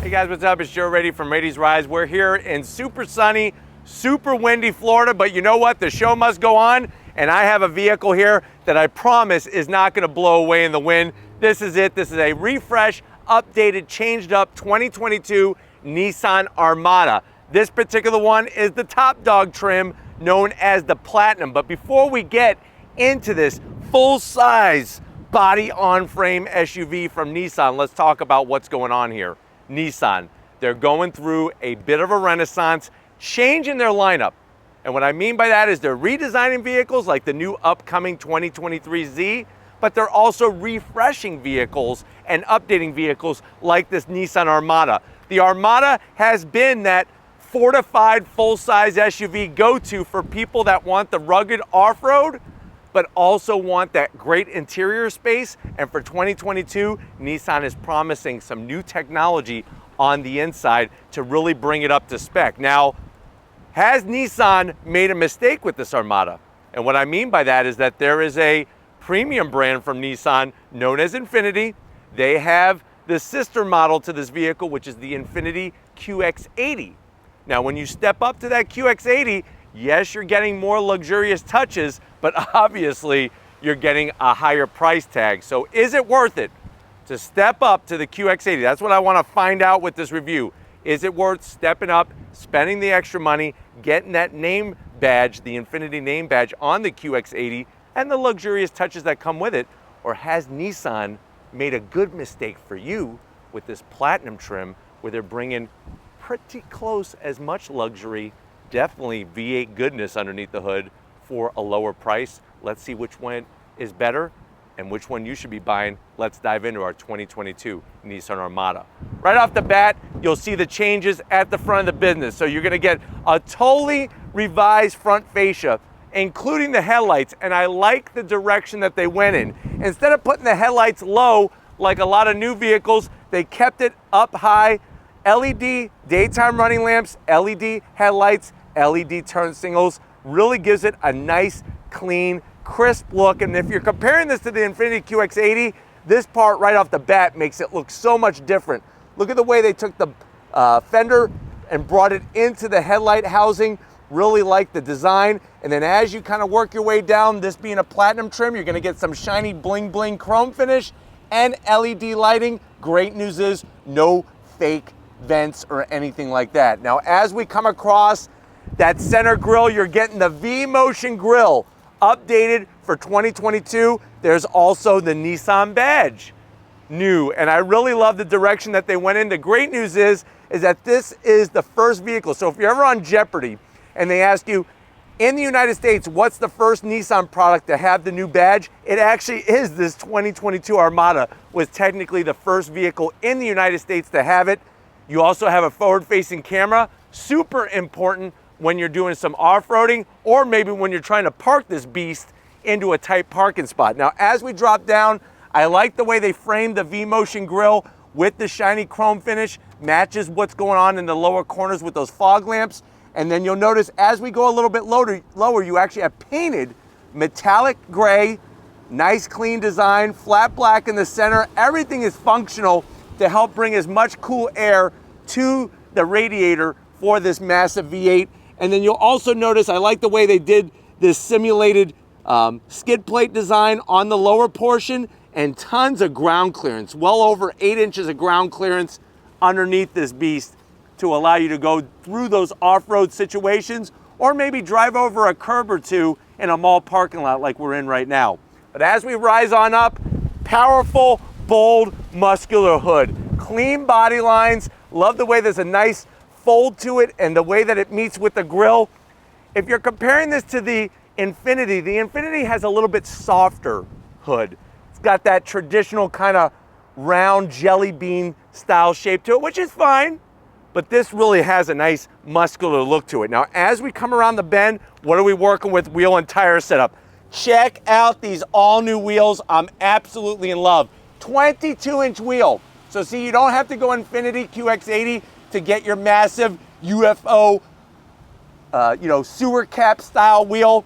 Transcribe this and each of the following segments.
Hey guys, what's up? It's Joe Raiti from Raiti's Rides. We're here in super sunny, super windy Florida, but you know what? The show must go on, and I have a vehicle here that I promise is not gonna blow away in the wind. This is it. This is a refresh, updated, changed up 2022 Nissan Armada. This particular one is the top dog trim known as the Platinum. But before we get into this full-size body on frame SUV from Nissan, let's talk about what's going on here. Nissan, they're going through a bit of a renaissance, changing their lineup. And what I mean by that is they're redesigning vehicles like the new upcoming 2023 Z, but they're also refreshing vehicles and updating vehicles like this Nissan Armada. The Armada has been that fortified full-size SUV go-to for people that want the rugged off-road, but also want that great interior space. And for 2022, Nissan is promising some new technology on the inside to really bring it up to spec. Now, has Nissan made a mistake with this Armada? And what I mean by that is that there is a premium brand from Nissan known as Infiniti. They have the sister model to this vehicle, which is the Infiniti QX80. Now, when you step up to that QX80, yes, you're getting more luxurious touches, but obviously you're getting a higher price tag. So is it worth it to step up to the QX80? That's what I want to find out with this review. Is it worth stepping up, spending the extra money, getting that name badge, the Infiniti name badge on the QX80 and the luxurious touches that come with it? Or has Nissan made a good mistake for you with this Platinum trim where they're bringing pretty close as much luxury, definitely V8 goodness underneath the hood for a lower price? Let's see which one is better and which one you should be buying. Let's dive into our 2022 Nissan Armada. Right off the bat, you'll see the changes at the front of the business. So you're gonna get a totally revised front fascia, including the headlights, and I like the direction that they went in. Instead of putting the headlights low, like a lot of new vehicles, they kept it up high. LED daytime running lamps, LED headlights, LED turn signals, really gives it a nice, clean, crisp look. And if you're comparing this to the Infiniti QX80, this part right off the bat makes it look so much different. Look at the way they took the fender and brought it into the headlight housing. Really like the design. And then as you kind of work your way down, this being a Platinum trim, you're gonna get some shiny bling bling chrome finish and LED lighting. Great news is no fake vents or anything like that. Now, as we come across that center grille, you're getting the V-Motion grille updated for 2022. There's also the Nissan badge new, and I really love the direction that they went in. The great news is that this is the first vehicle. So if you're ever on Jeopardy and they ask you, in the United States, what's the first Nissan product to have the new badge? It actually is this 2022 Armada, was technically the first vehicle in the United States to have it. You also have a forward-facing camera, super important when you're doing some off-roading or maybe when you're trying to park this beast into a tight parking spot. Now, as we drop down, I like the way they framed the V-Motion grille with the shiny chrome finish, matches what's going on in the lower corners with those fog lamps. And then you'll notice as we go a little bit lower, you actually have painted metallic gray, nice clean design, flat black in the center. Everything is functional to help bring as much cool air to the radiator for this massive V8. And then you'll also notice, I like the way they did this simulated skid plate design on the lower portion and tons of ground clearance, well over 8 inches of ground clearance underneath this beast to allow you to go through those off-road situations or maybe drive over a curb or two in a mall parking lot like we're in right now. But as we rise on up, powerful, bold, muscular hood, clean body lines. Love the way there's a nice fold to it and the way that it meets with the grille. If you're comparing this to the Infiniti has a little bit softer hood. It's got that traditional kind of round jelly bean style shape to it, which is fine, but this really has a nice muscular look to it. Now, as we come around the bend, what are we working with? Wheel and tire setup. Check out these all new wheels. I'm absolutely in love. 22-inch wheel. So see, you don't have to go Infiniti QX80 to get your massive UFO, sewer cap style wheel.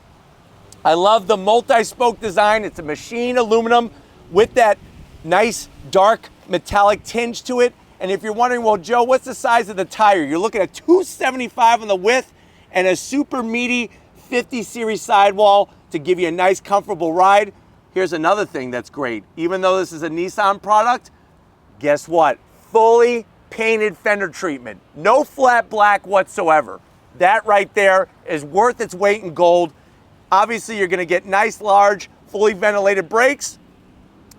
I love the multi-spoke design. It's a machined aluminum with that nice dark metallic tinge to it. And if you're wondering, well, Joe, what's the size of the tire? You're looking at 275 on the width and a super meaty 50 series sidewall to give you a nice, comfortable ride. Here's another thing that's great. Even though this is a Nissan product, guess what? Fully painted fender treatment. No flat black whatsoever. That right there is worth its weight in gold. Obviously, you're gonna get nice, large, fully ventilated brakes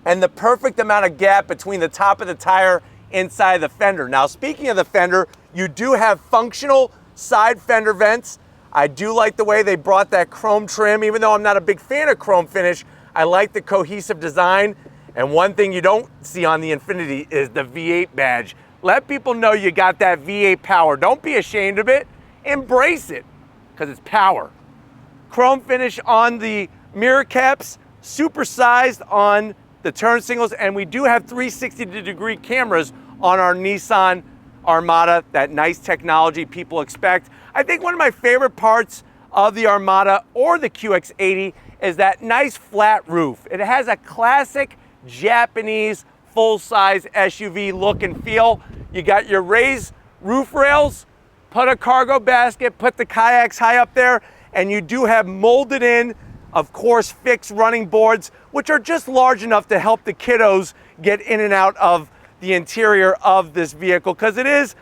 and the perfect amount of gap between the top of the tire inside the fender. Now, speaking of the fender, you do have functional side fender vents. I do like the way they brought that chrome trim. Even though I'm not a big fan of chrome finish, I like the cohesive design. And one thing you don't see on the Infiniti is the V8 badge. Let people know you got that V8 power. Don't be ashamed of it. Embrace it, because it's power. Chrome finish on the mirror caps, super sized on the turn signals, and we do have 360-degree cameras on our Nissan Armada, that nice technology people expect. I think one of my favorite parts of the Armada or the QX80 is that nice flat roof. It has a classic Japanese full-size SUV look and feel. You got your raised roof rails, put a cargo basket, put the kayaks high up there, and you do have molded in, of course, fixed running boards, which are just large enough to help the kiddos get in and out of the interior of this vehicle, because it is,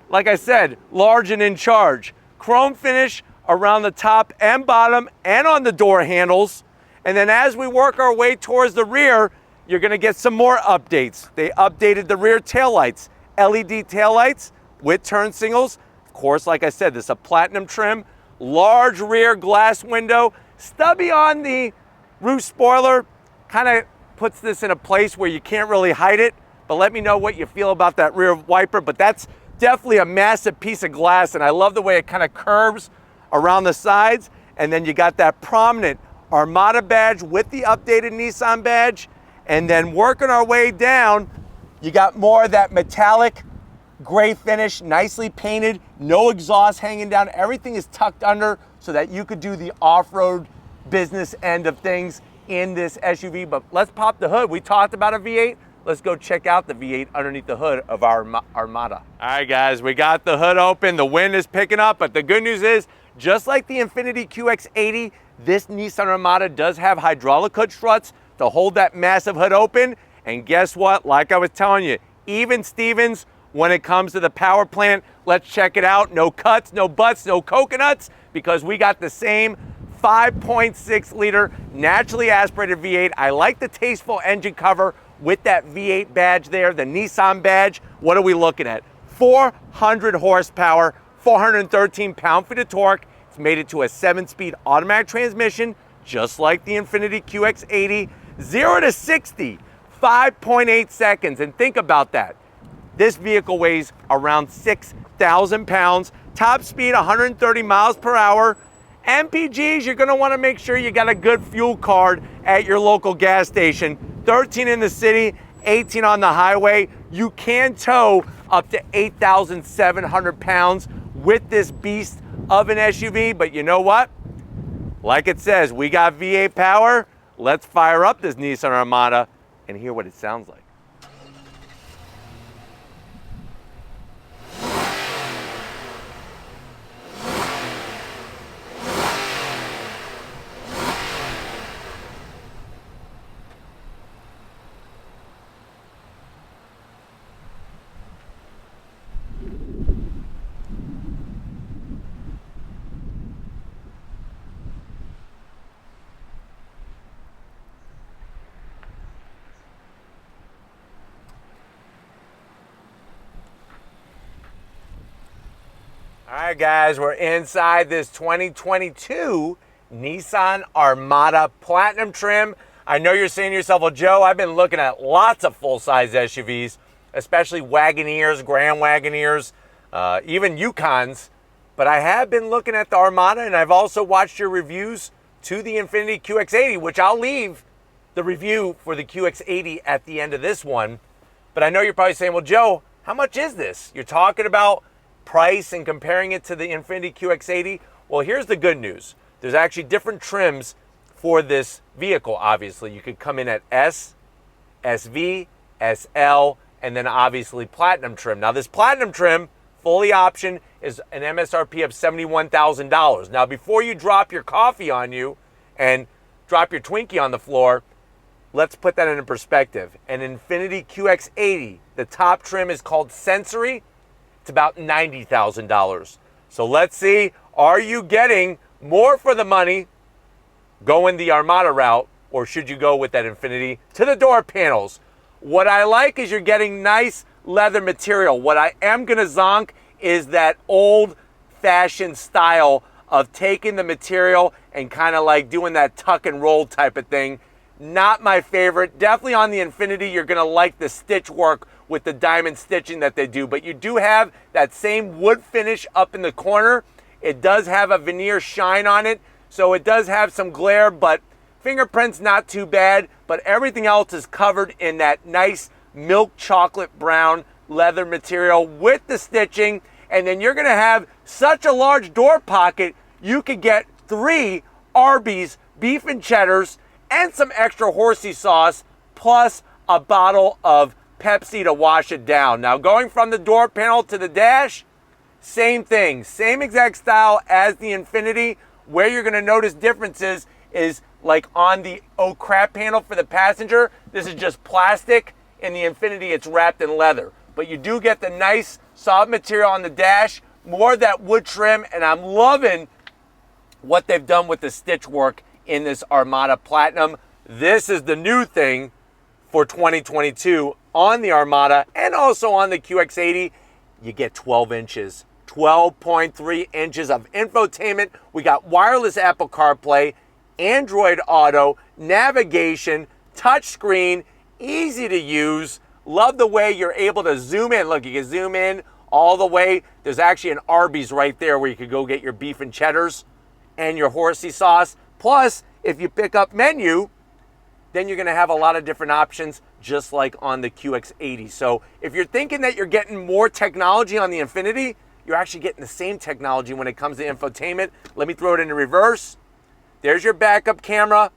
like I said, large and in charge. Chrome finish around the top and bottom and on the door handles. And then as we work our way towards the rear, you're gonna get some more updates. They updated the rear taillights, LED taillights with turn signals. Of course, like I said, this is a platinum trim, large rear glass window, stubby on the roof spoiler, kind of puts this in a place where you can't really hide it. But let me know what you feel about that rear wiper. But that's definitely a massive piece of glass, and I love the way it kind of curves around the sides. And then you got that prominent Armada badge with the updated Nissan badge. And then working our way down, you got more of that metallic gray finish, nicely painted, no exhaust hanging down. Everything is tucked under so that you could do the off-road business end of things in this SUV. But let's pop the hood. We talked about a V8. Let's go check out the V8 underneath the hood of our Armada. All right, guys, we got the hood open. The wind is picking up, but the good news is, just like the Infiniti QX80, this Nissan Armada does have hydraulic hood struts to hold that massive hood open. And guess what? Like I was telling you, even Stevens when it comes to the power plant. Let's check it out. No cuts, no butts, no coconuts, because we got the same 5.6 liter naturally aspirated V8. I like the tasteful engine cover with that V8 badge there, the Nissan badge. What are we looking at? 400 horsepower, 413 pound-feet of torque. It's made it to a 7-speed automatic transmission, just like the Infiniti QX80. 0 to 60, 5.8 seconds. And think about that. This vehicle weighs around 6,000 pounds. Top speed, 130 miles per hour. MPGs, you're gonna wanna make sure you got a good fuel card at your local gas station. 13 in the city, 18 on the highway. You can tow up to 8,700 pounds with this beast of an SUV, but you know what? Like it says, we got V8 power. Let's fire up this Nissan Armada and hear what it sounds like. All right, guys, we're inside this 2022 Nissan Armada Platinum trim. I know you're saying to yourself, well, Joe, I've been looking at lots of full-size SUVs, especially Wagoneers, Grand Wagoneers, even Yukons, but I have been looking at the Armada, and I've also watched your reviews to the Infiniti QX80, which I'll leave the review for the QX80 at the end of this one. But I know you're probably saying, well, Joe, how much is this? You're talking about price and comparing it to the Infiniti QX80. Well, here's the good news. There's actually different trims for this vehicle, obviously. You could come in at S, SV, SL, and then obviously Platinum trim. Now this Platinum trim, fully optioned, is an MSRP of $71,000. Now before you drop your coffee on you and drop your Twinkie on the floor, let's put that into perspective. An Infiniti QX80, the top trim is called Sensory. It's about $90,000. So let's see, are you getting more for the money going the Armada route, or should you go with that Infiniti? To the door panels, what I like is you're getting nice leather material. What I am gonna zonk is that old-fashioned style of taking the material and kind of like doing that tuck and roll type of thing. Not my favorite. Definitely on the Infiniti, you're gonna like the stitch work with the diamond stitching that they do, but you do have that same wood finish up in the corner. It does have a veneer shine on it, so it does have some glare, but fingerprints not too bad, but everything else is covered in that nice milk chocolate brown leather material with the stitching. And then you're gonna have such a large door pocket, you could get 3 Arby's beef and cheddars and some extra horsey sauce, plus a bottle of Pepsi to wash it down. Now going from the door panel to the dash, same thing, same exact style as the Infiniti. Where you're gonna notice differences is like on the oh crap panel for the passenger, this is just plastic. In the Infiniti, it's wrapped in leather. But you do get the nice soft material on the dash, more of that wood trim, and I'm loving what they've done with the stitch work in this Armada Platinum. This is the new thing for 2022 on the Armada and also on the QX80. You get 12 inches, 12.3 inches of infotainment. We got wireless Apple CarPlay, Android Auto, navigation, touchscreen, easy to use. Love the way you're able to zoom in. Look, you can zoom in all the way. There's actually an Arby's right there where you could go get your beef and cheddars and your horsey sauce. Plus, if you pick up menu, then you're gonna have a lot of different options, just like on the QX80. So if you're thinking that you're getting more technology on the Infiniti, you're actually getting the same technology when it comes to infotainment. Let me throw it into reverse. There's your backup camera.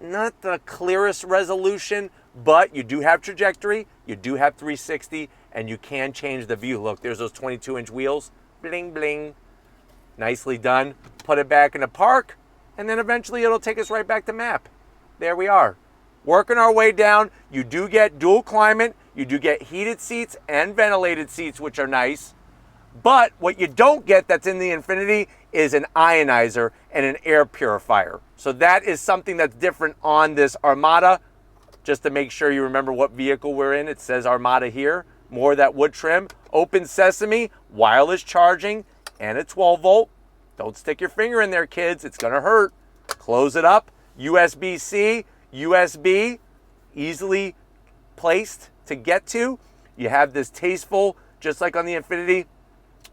Not the clearest resolution, but you do have trajectory, you do have 360, and you can change the view. Look, there's those 22-inch wheels. Bling, bling. Nicely done. Put it back in the park, and then eventually it'll take us right back to map. There we are. Working our way down. You do get dual climate. You do get heated seats and ventilated seats, which are nice. But what you don't get that's in the Infiniti is an ionizer and an air purifier. So that is something that's different on this Armada. Just to make sure you remember what vehicle we're in, it says Armada here. More of that wood trim. Open sesame, wireless charging, and a 12 volt. Don't stick your finger in there, kids. It's gonna hurt. Close it up. USB-C, USB, easily placed to get to. You have this tasteful, just like on the Infiniti,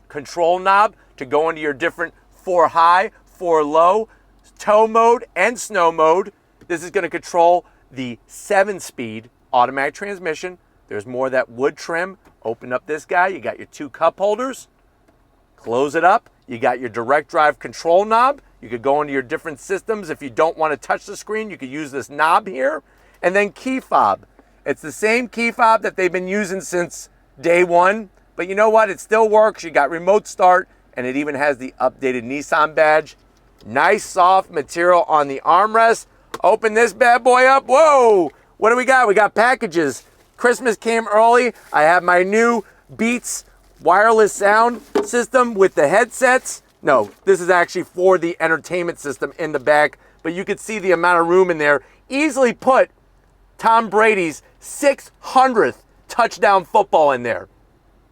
control knob to go into your different 4 high, 4 low, tow mode, and snow mode. This is gonna control the 7-speed automatic transmission. There's more of that wood trim. Open up this guy, you got your 2 cup holders. Close it up, you got your direct drive control knob. You could go into your different systems. If you don't want to touch the screen, you could use this knob here. And then key fob. It's the same key fob that they've been using since day one. But you know what? It still works. You got remote start, and it even has the updated Nissan badge. Nice soft material on the armrest. Open this bad boy up. Whoa! What do we got? We got packages. Christmas came early. I have my new Beats wireless sound system with the headsets. No, this is actually for the entertainment system in the back, but you can see the amount of room in there. Easily put Tom Brady's 600th touchdown football in there.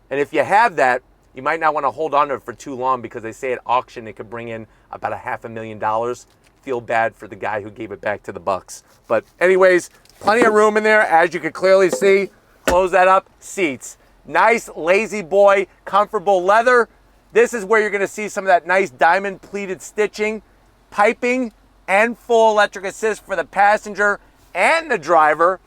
And if you have that, you might not want to hold on to it for too long because they say at auction it could bring in about $500,000. Feel bad for the guy who gave it back to the Bucks. But anyways, plenty of room in there, as you can clearly see. Close that up. Seats. Nice, lazy boy, comfortable leather. This is where you're gonna see some of that nice diamond pleated stitching, piping, and full electric assist for the passenger and the driver.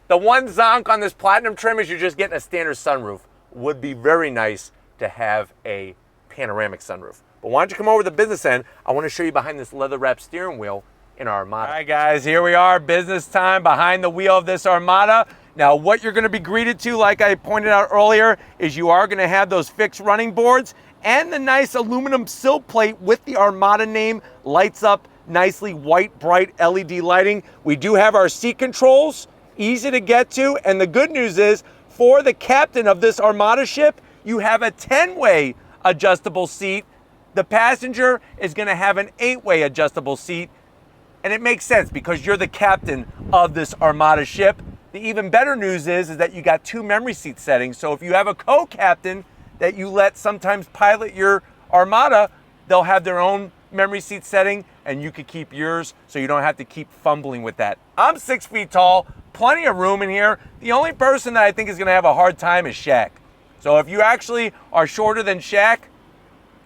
The one zonk on this Platinum trim is you're just getting a standard sunroof. Would be very nice to have a panoramic sunroof. But why don't you come over to the business end? I wanna show you behind this leather wrapped steering wheel in our Armada. All right guys, here we are, business time behind the wheel of this Armada. Now, what you're gonna be greeted to, like I pointed out earlier, is you are gonna have those fixed running boards and the nice aluminum sill plate with the Armada name, lights up nicely, white, bright LED lighting. We do have our seat controls, easy to get to, and the good news is, for the captain of this Armada ship, you have a 10-way adjustable seat. The passenger is gonna have an 8-way adjustable seat, and it makes sense because you're the captain of this Armada ship. The even better news is that you got 2 memory seat settings, so if you have a co-captain that you let sometimes pilot your Armada, they'll have their own memory seat setting and you could keep yours so you don't have to keep fumbling with that. I'm 6 feet tall, plenty of room in here. The only person that I think is gonna have a hard time is Shaq. So if you actually are shorter than Shaq,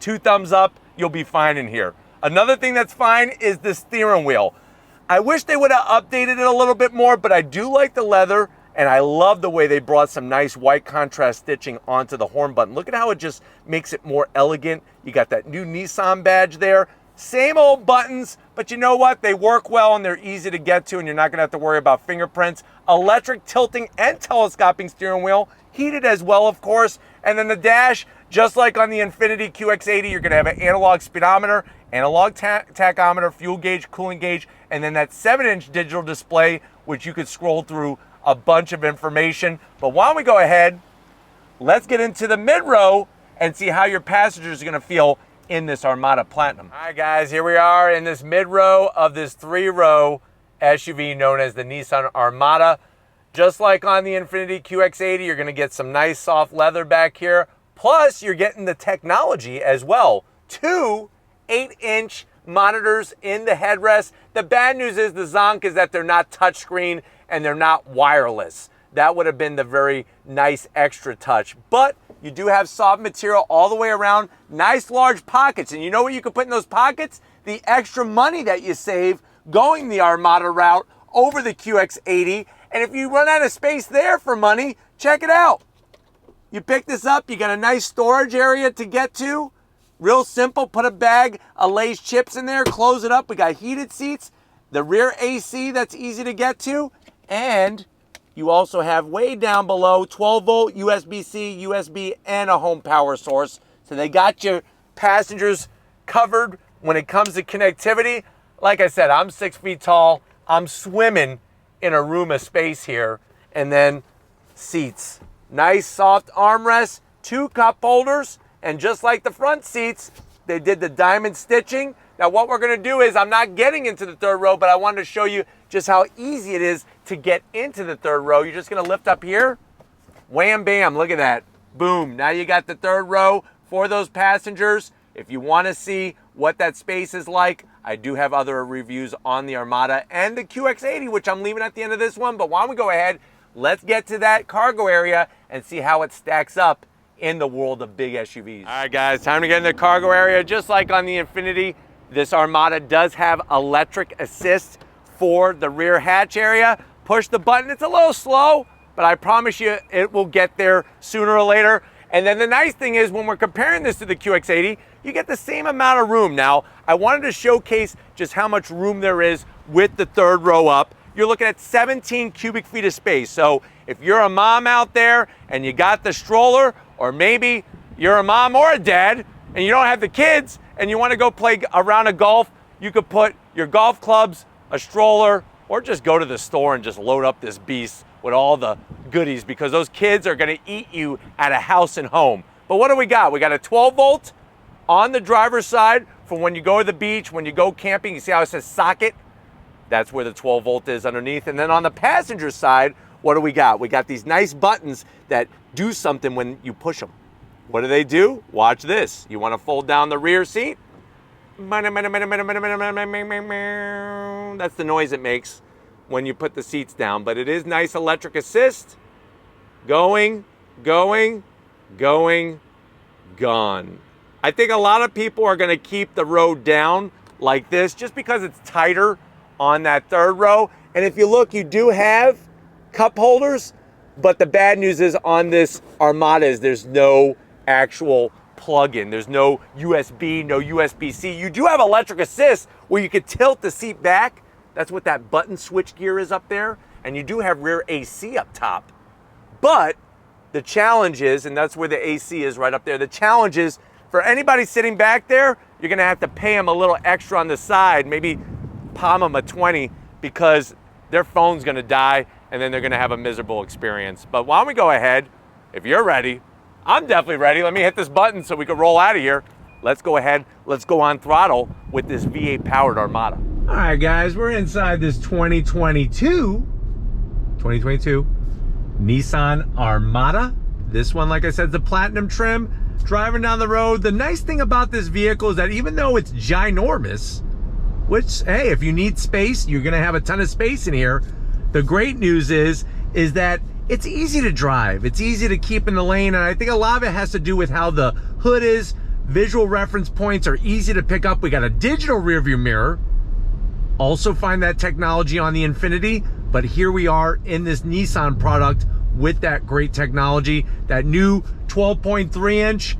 2 thumbs up, you'll be fine in here. Another thing that's fine is the steering wheel. I wish they would have updated it a little bit more, but I do like the leather, and I love the way they brought some nice white contrast stitching onto the horn button. Look at how it just makes it more elegant. You got that new Nissan badge there. Same old buttons, but you know what? They work well and they're easy to get to, and you're not gonna have to worry about fingerprints. Electric tilting and telescoping steering wheel, heated as well, of course. And then the dash, just like on the Infiniti QX80, you're gonna have an analog speedometer, analog tachometer, fuel gauge, coolant gauge, and then that 7-inch digital display, which you could scroll through a bunch of information. But why don't we go ahead, let's get into the mid-row and see how your passengers are gonna feel in this Armada Platinum. All right, guys, here we are in this mid-row of this 3-row SUV known as the Nissan Armada. Just like on the Infiniti QX80, you're gonna get some nice soft leather back here. Plus, you're getting the technology as well. 2 8-inch monitors in the headrest. The bad news is the zonk is that they're not touchscreen and they're not wireless. That would have been the very nice extra touch. But you do have soft material all the way around, nice large pockets. And you know what you can put in those pockets? The extra money that you save going the Armada route over the QX80. And if you run out of space there for money, check it out. You pick this up, you got a nice storage area to get to. Real simple, put a bag of Lay's chips in there, close it up. We got heated seats, the rear AC that's easy to get to, and you also have way down below 12-volt USB-C, USB, and a home power source. So they got your passengers covered when it comes to connectivity. Like I said, I'm 6 feet tall. I'm swimming in a room of space here. And then seats. Nice soft armrests, 2 cup holders, and just like the front seats, they did the diamond stitching. Now what we're gonna do is, I'm not getting into the 3rd row, but I wanted to show you just how easy it is to get into the 3rd row. You're just gonna lift up here, wham bam, look at that. Boom, now you got the 3rd row for those passengers. If you wanna see what that space is like, I do have other reviews on the Armada and the QX80, which I'm leaving at the end of this one, but why don't we go ahead, let's get to that cargo area and see how it stacks up in the world of big SUVs. All right, guys, time to get in the cargo area. Just like on the Infiniti, this Armada does have electric assist for the rear hatch area. Push the button, it's a little slow, but I promise you it will get there sooner or later. And then the nice thing is, when we're comparing this to the QX80, you get the same amount of room. Now, I wanted to showcase just how much room there is with the 3rd row up. You're looking at 17 cubic feet of space. So if you're a mom out there and you got the stroller, or maybe you're a mom or a dad and you don't have the kids and you want to go play a round of golf, you could put your golf clubs, a stroller, or just go to the store and just load up this beast with all the goodies, because those kids are going to eat you at a house and home. But what do we got? We got a 12-volt on the driver's side for when you go to the beach, when you go camping. You see how it says socket? That's where the 12-volt is underneath. And then on the passenger side, what do we got? We got these nice buttons that do something when you push them. What do they do? Watch this. You want to fold down the rear seat? That's the noise it makes when you put the seats down. But it is nice electric assist. Going, going, going, gone. I think a lot of people are going to keep the row down like this just because it's tighter on that 3rd row. And if you look, you do have cup holders, but the bad news is on this Armada is there's no actual plug-in. There's no USB, no USB-C. You do have electric assist where you could tilt the seat back. That's what that button switch gear is up there. and you do have rear AC up top. But the challenge is, and that's where the AC is right up there, the challenge is for anybody sitting back there, you're gonna have to pay them a little extra on the side, maybe palm them a 20, because their phone's gonna die and then they're gonna have a miserable experience. But why don't we go ahead, if you're ready, I'm definitely ready. Let me hit this button so we can roll out of here. Let's go ahead, let's go on throttle with this V8 powered Armada. All right guys, we're inside this 2022 Nissan Armada. This one, like I said, is the Platinum trim. Driving down the road, the nice thing about this vehicle is that even though it's ginormous, which, hey, if you need space, you're gonna have a ton of space in here. The great news is that it's easy to drive. It's easy to keep in the lane, and I think a lot of it has to do with how the hood is. Visual reference points are easy to pick up. We got a digital rear view mirror. Also find that technology on the Infiniti, but here we are in this Nissan product with that great technology, that new 12.3-inch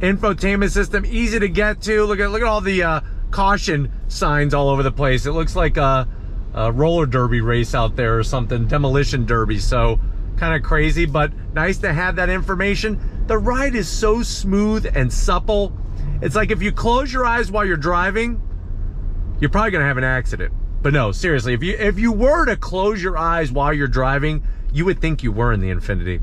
infotainment system, easy to get to. Look at all the caution signs all over the place. It looks like a roller derby race out there or something, demolition derby. So kind of crazy, but nice to have that information. The ride is so smooth and supple. It's like if you close your eyes while you're driving, you're probably gonna have an accident. But no, seriously, if you were to close your eyes while you're driving, you would think you were in the Infiniti,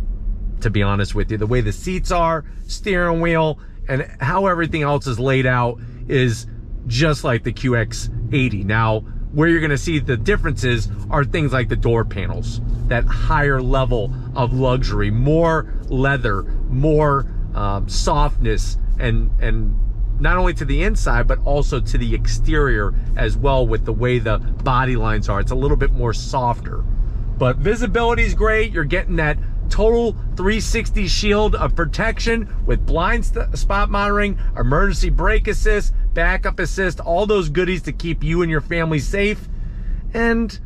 to be honest with you. The way the seats are, steering wheel, and how everything else is laid out is just like the QX80. Now, where you're gonna see the differences are things like the door panels, that higher level of luxury, more leather, more softness, and not only to the inside, but also to the exterior as well with the way the body lines are. It's a little bit more softer. But visibility is great. You're getting that total 360 shield of protection with blind spot monitoring, emergency brake assist, backup assist, all those goodies to keep you and your family safe. And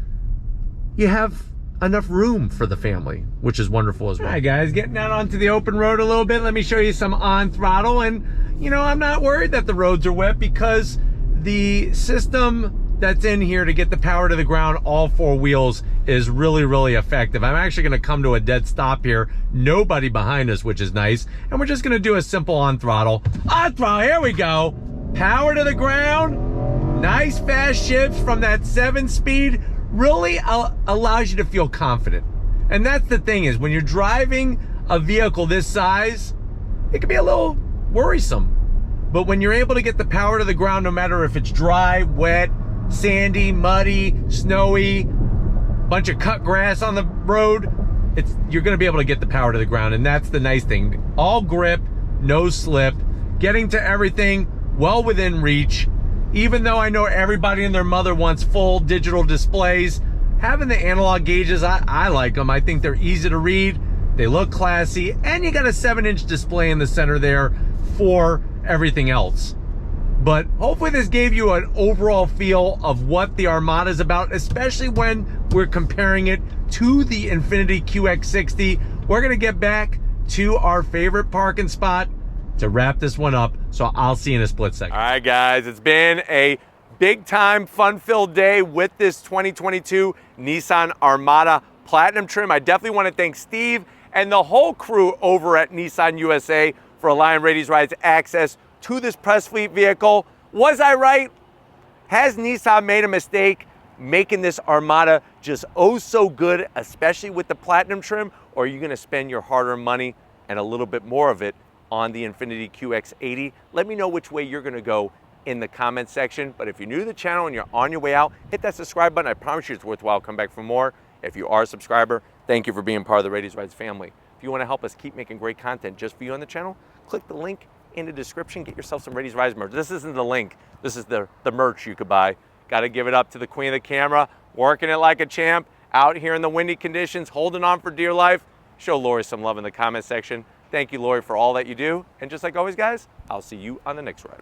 you have enough room for the family, which is wonderful as well. All right, guys, getting out onto the open road a little bit. Let me show you some on throttle. And, you know, I'm not worried that the roads are wet because the system that's in here to get the power to the ground, all four wheels, is really, really effective. I'm actually gonna come to a dead stop here. Nobody behind us, which is nice. And we're just gonna do a simple on throttle. On throttle, here we go. Power to the ground. Nice fast shifts from that 7-speed. Really allows you to feel confident. And that's the thing, is when you're driving a vehicle this size, it can be a little worrisome. But when you're able to get the power to the ground, no matter if it's dry, wet, sandy, muddy, snowy, bunch of cut grass on the road, you're gonna be able to get the power to the ground. And that's the nice thing. All grip, no slip, getting to everything well within reach. Even though I know everybody and their mother wants full digital displays, having the analog gauges, I like them. I think they're easy to read, they look classy, and you got a 7-inch display in the center there for everything else. But hopefully this gave you an overall feel of what the Armada is about, especially when we're comparing it to the Infiniti QX60. We're gonna get back to our favorite parking spot to wrap this one up, so I'll see you in a split second. All right, guys, it's been a big time, fun-filled day with this 2022 Nissan Armada Platinum trim. I definitely want to thank Steve and the whole crew over at Nissan USA for allowing Raiti's Rides access to this press fleet vehicle. Was I right? Has Nissan made a mistake making this Armada just oh so good, especially with the Platinum trim? Or are you gonna spend your hard-earned money and a little bit more of it on the Infiniti QX80? Let me know which way you're gonna go in the comment section. But if you're new to the channel and you're on your way out, hit that subscribe button. I promise you it's worthwhile. Come back for more. If you are a subscriber, thank you for being part of the Raiti's Rides family. If you wanna help us keep making great content just for you on the channel, click the link in the description, get yourself some Raiti's Rides merch. This isn't the link, this is the merch you could buy. Gotta give it up to the queen of the camera, working it like a champ, out here in the windy conditions, holding on for dear life. Show Lori some love in the comment section. Thank you, Lori, for all that you do. And just like always, guys, I'll see you on the next ride.